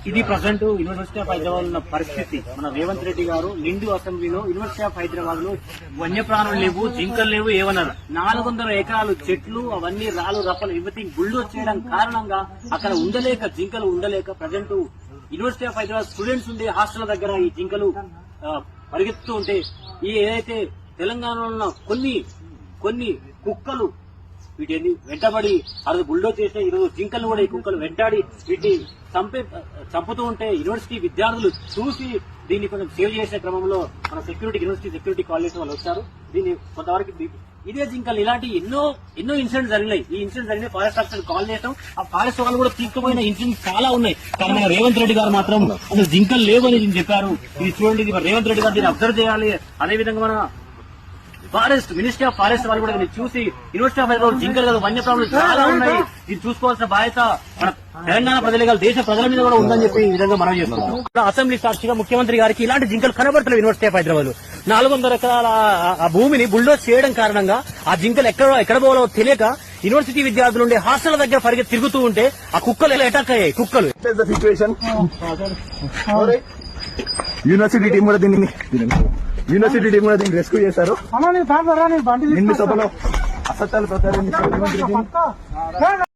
ఇది present university of Hyderabad ఉన్న పరిస్థితి. మన రేవంత్ రెడ్డి గారు నిండు అసెంబ్లీలో యూనివర్సిటీ ఆఫ్ హైదరాబాద్ లో వన్యప్రాణులు లేవు, జింకలు లేవు, ఏమన్నారు. 400 ఎకరాలు చెట్లు, అవన్నీ రాళ్ళు రప్పలు ఎవ్రీథింగ్ బుల్డోజ్ చేయడం కారణంగా అక్కడ ఉండలేక, జింకలు ఉండలేక present university of Hyderabad students ఉండే హాస్టల్ దగ్గర ఈ జింకలు పరిగెత్తుతూ ఉంటే, ఈ ఏదైతే తెలంగాణలో ఉన్న కొన్ని కుక్కలు వీటిని వెంటబడి అది బుల్డోజ్ చేస్తే ఈరోజు జింకలు కూడా ఈ కుక్కలు వెంటాడి వీటిని చంపుతూ ఉంటే యూనివర్సిటీ విద్యార్థులు చూసి దీన్ని కొంచెం సేవ్ చేసే క్రమంలో మన యూనివర్సిటీ సెక్యూరిటీ కాలేజ్ వాళ్ళు వచ్చారు. దీన్ని కొంతవరకు ఇదే జింకలు ఇలాంటి ఎన్నో ఇన్సిడెంట్స్ జరిగినాయి. ఈ ఇన్సిడెంట్స్ జరిగినాయి, ఫారెస్ట్ ఆఫీసర్ కాల్ చేసాం. ఆ ఫారెస్ట్ వాళ్ళు కూడా తీసుకుపోయిన ఇన్సిడెంట్స్ చాలా ఉన్నాయి. కానీ మన రేవంత్ రెడ్డి గారు మాత్రం అసలు జింకలు లేవు అని చెప్పారు. ఇది చూడండి, ఇది రేవంత్ రెడ్డి గారు దీన్ని అబ్జర్వ్ చేయాలి. అదేవిధంగా మన ఫారెస్ట్ మినిస్ట్రీ ఆఫ్ ఫారెస్ట్ వాళ్ళు కూడా చూసి యూనివర్సిటీ ఆఫ్ హైదరాబాద్ జింకలు కాదు, వన్యప్రాణులు చాలా ఉన్నాయి, ఇది చూసుకోవాల్సిన బాధ్యత మన తెలంగాణ ప్రజలే కాదు దేశ ప్రజల మీద కూడా ఉందని చెప్పి ఈ విధంగా మనం చేస్తున్నాం. అసెంబ్లీ సాక్షిగా ముఖ్యమంత్రి గారికి ఇలాంటి జింకలు కనబడతలేవు. యూనివర్సిటీ ఆఫ్ హైదరాబాద్ 400 ఎకరాల ఆ భూమిని బుల్డోజ్ చేయడం కారణంగా ఆ జింకలు ఎక్కడ పోవాలో తెలియక యూనివర్సిటీ విద్యార్థులు ఉండే హాస్టల్ దగ్గర పరిగెత్తి తిరుగుతూ ఉంటే ఆ కుక్కలు ఎలా అటాక్ అయ్యాయి. కుక్కలు యూనివర్సిటీ టీం కూడా దీన్ని రెస్క్యూ చేశారు. నిండు సభలో అసత్యాలు ప్రచారం